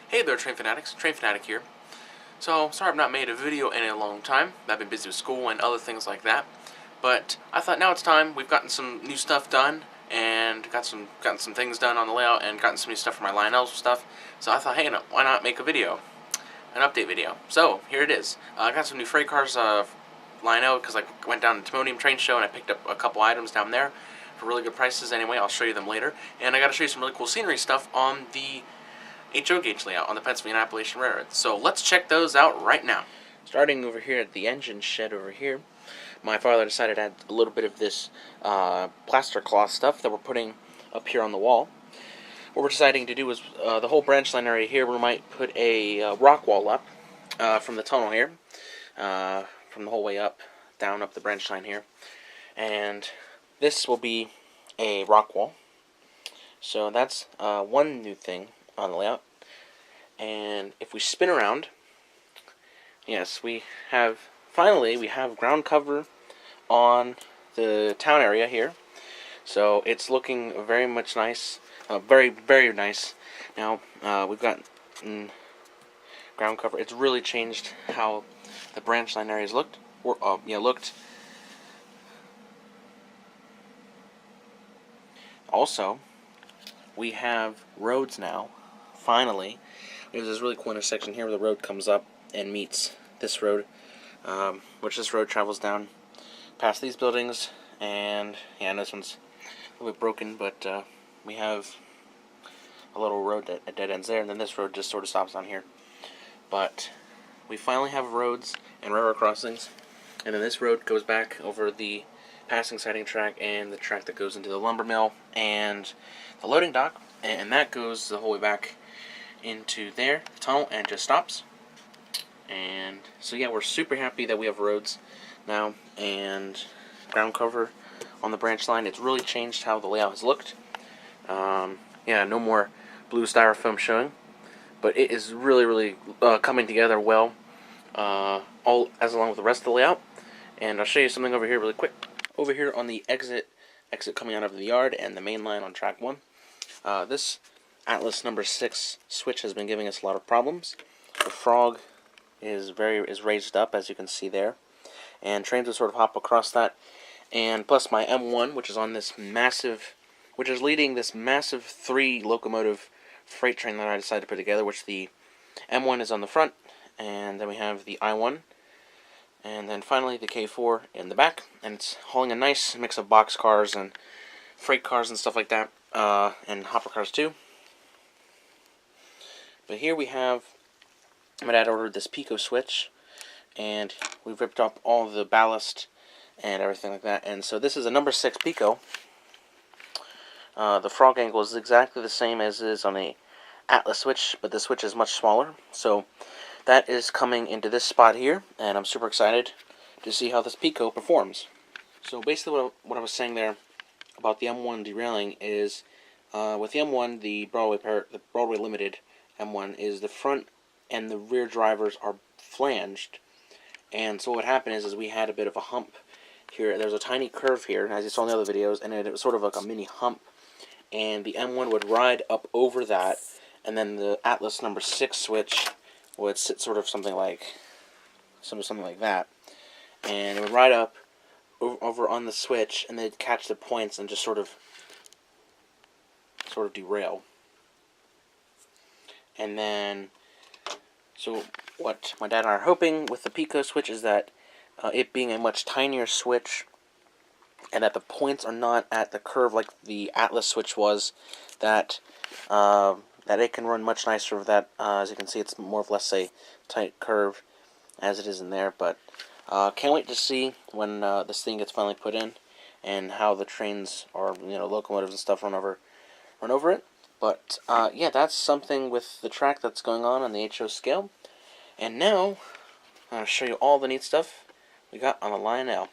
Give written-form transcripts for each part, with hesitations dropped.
Hey there, Train Fanatics. TrainFanatic here. So, sorry I've not made a video in a long time. I've been busy with school and other things like that. But I thought now it's time. We've gotten some new stuff done and gotten some things done on the layout and gotten some new stuff for my Lionel stuff. So I thought, hey, why not make a video, an update video? So here it is. I got some new freight cars, Lionel, because I went down to Timonium train show and I picked up a couple items down there for really good prices. Anyway, I'll show you them later. And I got to show you some really cool scenery stuff on the HO gauge layout on the Pennsylvania Appalachian Railroad. So let's check those out right now. Starting over here at the engine shed over here, my father decided to add a little bit of this plaster cloth stuff that we're putting up here on the wall. What we're deciding to do is the whole branch line area here, we might put a rock wall up from the tunnel here, from the whole way up, down up the branch line here. And this will be a rock wall. So that's one new thing on the layout. And if we spin around, yes, we have ground cover on the town area here. So it's looking very much nice, very nice. Now we've got ground cover. It's really changed how the branch line areas looked. Also, we have roads now. Finally, there's this really cool intersection here where the road comes up and meets this road, which this road travels down past these buildings. And yeah, this one's a little bit broken, but we have a little road that dead ends there, and then this road just sort of stops down here. But we finally have roads and railroad crossings, and then this road goes back over the passing siding track and the track that goes into the lumber mill and the loading dock, and that goes the whole way back into there, the tunnel, and just stops. And so yeah, we're super happy that we have roads now and ground cover on the branch line. It's really changed how the layout has looked. Yeah, no more blue styrofoam showing, but it is really coming together well, all as along with the rest of the layout. And I'll show you something over here really quick. Over here on the exit coming out of the yard and the main line on track 1. This Atlas number 6 switch has been giving us a lot of problems. The frog is raised up, as you can see there, and trains will sort of hop across that. And plus my M1, which is on this massive, which is leading this massive 3 locomotive freight train that I decided to put together, which the M1 is on the front, and then we have the I1, and then finally the K4 in the back, and it's hauling a nice mix of box cars and freight cars and stuff like that, and hopper cars too. But here we have, my dad ordered this Pico switch, and we've ripped up all the ballast and everything like that. And so this is a number 6 Pico. The frog angle is exactly the same as it is on a Atlas switch, but the switch is much smaller. So that is coming into this spot here, and I'm super excited to see how this Pico performs. So basically what I was saying there about the M1 derailing is, with the M1, the Broadway Limited M1, is the front and the rear drivers are flanged. And so what happened is we had a bit of a hump here. There's a tiny curve here, as you saw in the other videos, and it was sort of like a mini hump. And the M1 would ride up over that, and then the Atlas number 6 switch would sit sort of something like that, and it would ride up over on the switch, and they'd catch the points and just sort of derail. And then, so what my dad and I are hoping with the Pico switch is that it being a much tinier switch, and that the points are not at the curve like the Atlas switch was, that it can run much nicer with that. As you can see, it's more or less a tight curve as it is in there. But can't wait to see when this thing gets finally put in, and how the trains or locomotives and stuff run over it. But yeah, that's something with the track that's going on the HO scale. And now I'm going to show you all the neat stuff we got on the Lionel.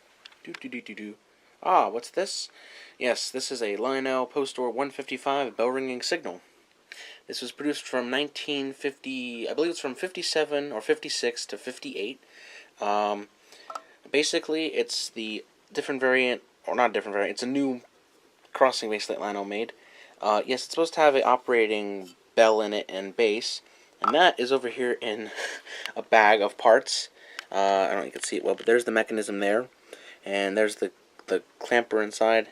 Ah, what's this? Yes, this is a Lionel Postwar 155 bell ringing signal. This was produced from 1950, I believe it's from 57 or 56 to 58. Basically, it's the different variant, or not different variant, it's a new crossing basically that Lionel made. Yes, it's supposed to have an operating bell in it and bass, And that is over here in a bag of parts. I don't know if you can see it well, but there's the mechanism there. And there's the clamper inside.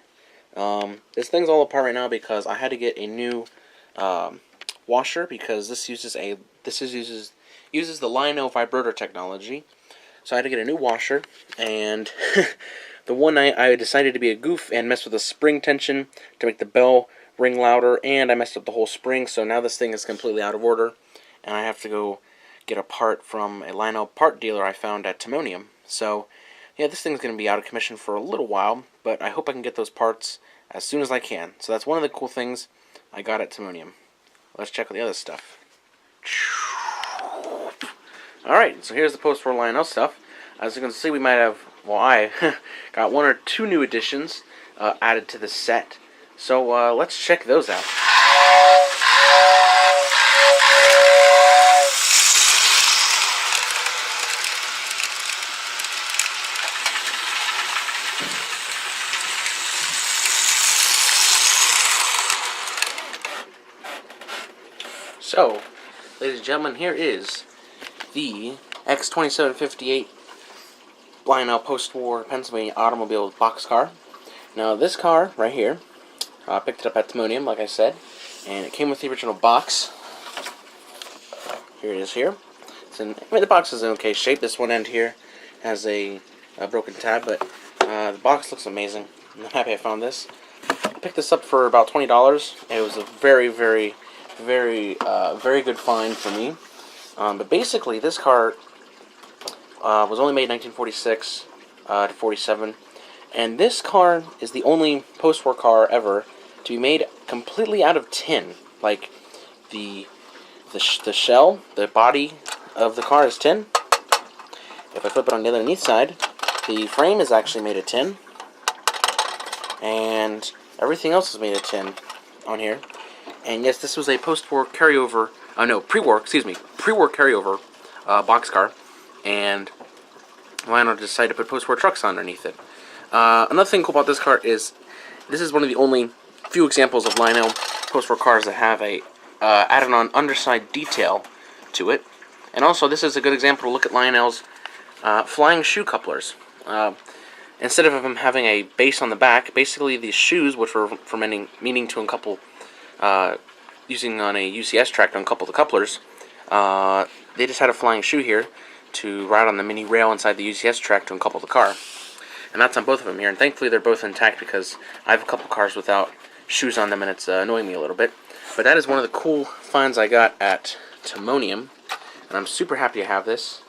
This thing's all apart right now because I had to get a new washer, because this uses the Lionel vibrator technology. So I had to get a new washer, and the one night I decided to be a goof and mess with the spring tension to make the bell ring louder, and I messed up the whole spring, so now this thing is completely out of order, and I have to go get a part from a Lionel part dealer I found at Timonium. So yeah, this thing's going to be out of commission for a little while, but I hope I can get those parts as soon as I can. So that's one of the cool things I got at Timonium. Let's check out the other stuff. Alright, so here's the Postwar Lionel stuff. As you can see, we might have, well, I got 1 or 2 new additions added to the set. So let's check those out. So, ladies and gentlemen, here is the X2758 Lionel Postwar Pennsylvania automobile boxcar. Now, this car right here, I picked it up at Timonium, like I said, and it came with the original box. Here it is here. The box is in okay shape. This one end here has a broken tab, but the box looks amazing. I'm happy I found this. I picked this up for about $20. It was a very, very, very good find for me. But basically, this car was only made 1946 to 47, and this car is the only post-war car ever to be made completely out of tin. Like the shell, the body of the car is tin. If I flip it on the underneath side, the frame is actually made of tin, and everything else is made of tin on here. And yes, this was a post-war carryover, pre-war carryover boxcar, and Lionel decided to put post-war trucks underneath it. Another thing cool about this car is this is one of the only few examples of Lionel post-war cars that have a added-on underside detail to it. And also, this is a good example to look at Lionel's flying shoe couplers. Instead of them having a base on the back, basically these shoes, which were meaning to uncouple, using on a UCS track to uncouple the couplers, they just had a flying shoe here to ride on the mini rail inside the UCS track to uncouple the car. And that's on both of them here, and thankfully they're both intact because I have a couple cars without shoes on them and it's annoying me a little bit. But that is one of the cool finds I got at Timonium, and I'm super happy to have this.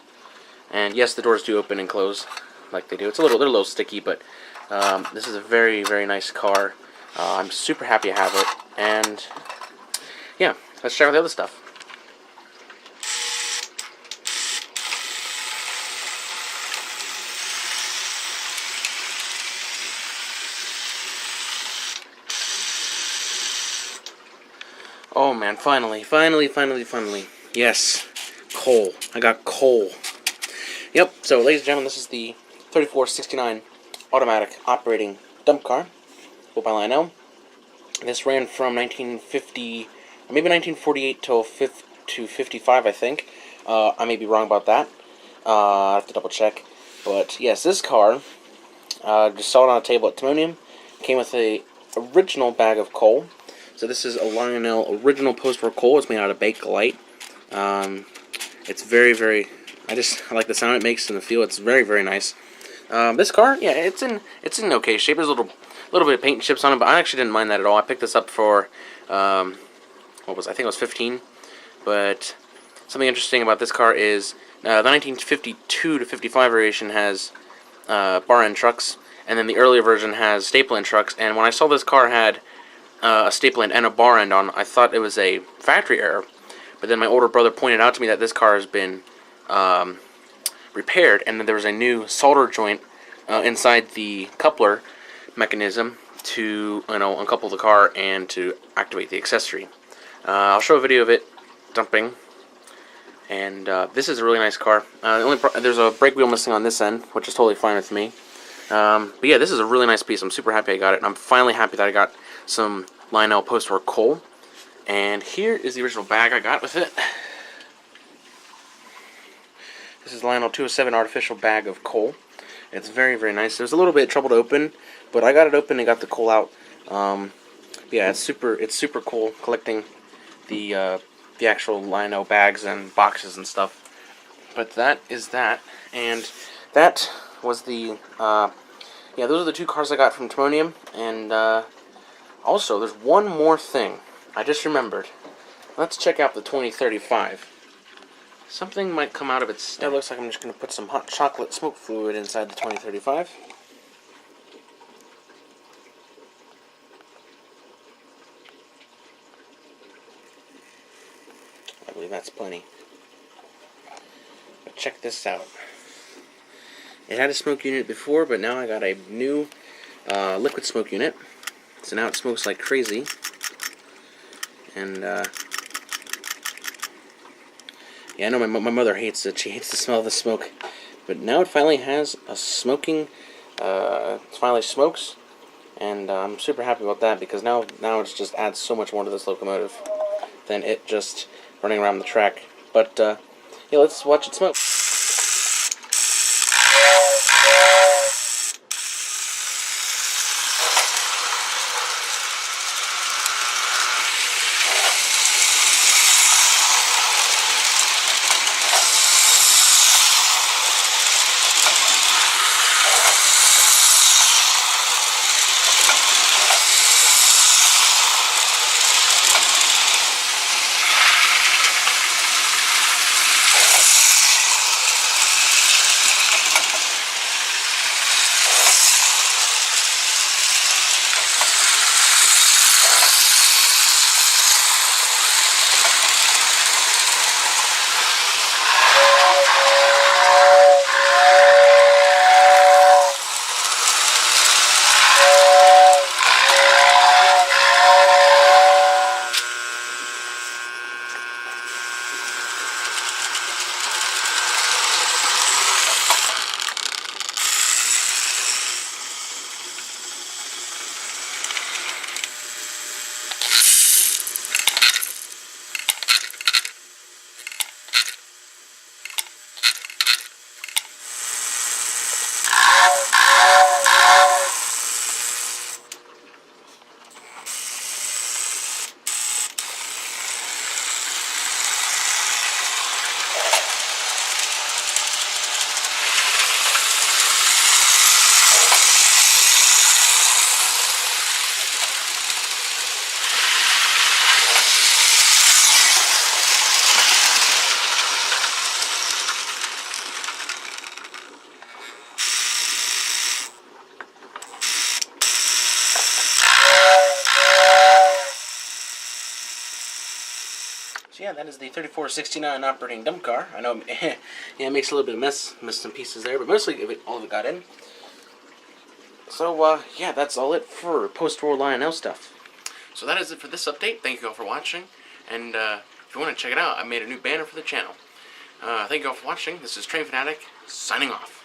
And yes, the doors do open and close like they do. They're a little sticky, but this is a very, very nice car. I'm super happy to have it, and yeah, let's check out the other stuff. Oh man, finally. Yes, coal. I got coal. Yep, so ladies and gentlemen, this is the 3469 automatic operating dump car, built by Lionel. This ran from 1950, maybe 1948 to 55, I think. I may be wrong about that. I have to double check. But yes, this car, just saw it on a table at Timonium, came with a original bag of coal. So this is a Lionel original post-war coal. It's made out of Bakelite. It's very, very, I like the sound it makes in the feel. It's very, very nice. This car, yeah, it's in okay shape. There's a little bit of paint and chips on it, but I actually didn't mind that at all. I picked this up for, I think it was 15. But something interesting about this car is the 1952 to 55 variation has bar end trucks, and then the earlier version has staple end trucks. And when I saw this car had a staple end and a bar end on, I thought it was a factory error. But then my older brother pointed out to me that this car has been repaired, and then there was a new solder joint inside the coupler mechanism to uncouple the car and to activate the accessory. I'll show a video of it dumping, and this is a really nice car. There's a brake wheel missing on this end, which is totally fine with me. But yeah, this is a really nice piece. I'm super happy I got it, and I'm finally happy that I got some Lionel post-war coal. And here is the original bag I got with it. This is Lionel 207 artificial bag of coal. It's very, very nice. It was a little bit of trouble to open, but I got it open and got the coal out. Yeah, it's super cool collecting the actual Lionel bags and boxes and stuff. But that is that, and that was the yeah, those are the two cars I got from Timonium. And also, there's one more thing I just remembered. Let's check out the 2035. Something might come out of its stem. It looks like I'm just going to put some hot chocolate smoke fluid inside the 2035. I believe that's plenty. But check this out. It had a smoke unit before, but now I got a new liquid smoke unit. So now it smokes like crazy. And yeah, I know my mother hates it. She hates the smell of the smoke. But now it finally has a smoking, it finally smokes. And I'm super happy about that, because now it just adds so much more to this locomotive than it just running around the track. But yeah, let's watch it smoke. So yeah, that is the 3469 operating dump car. I know yeah, it makes a little bit of mess, missed some pieces there, but mostly all of it got in. So yeah, that's all it for post-war Lionel stuff. So that is it for this update. Thank you all for watching, and if you want to check it out, I made a new banner for the channel. Thank you all for watching. This is TrainFanatic, signing off.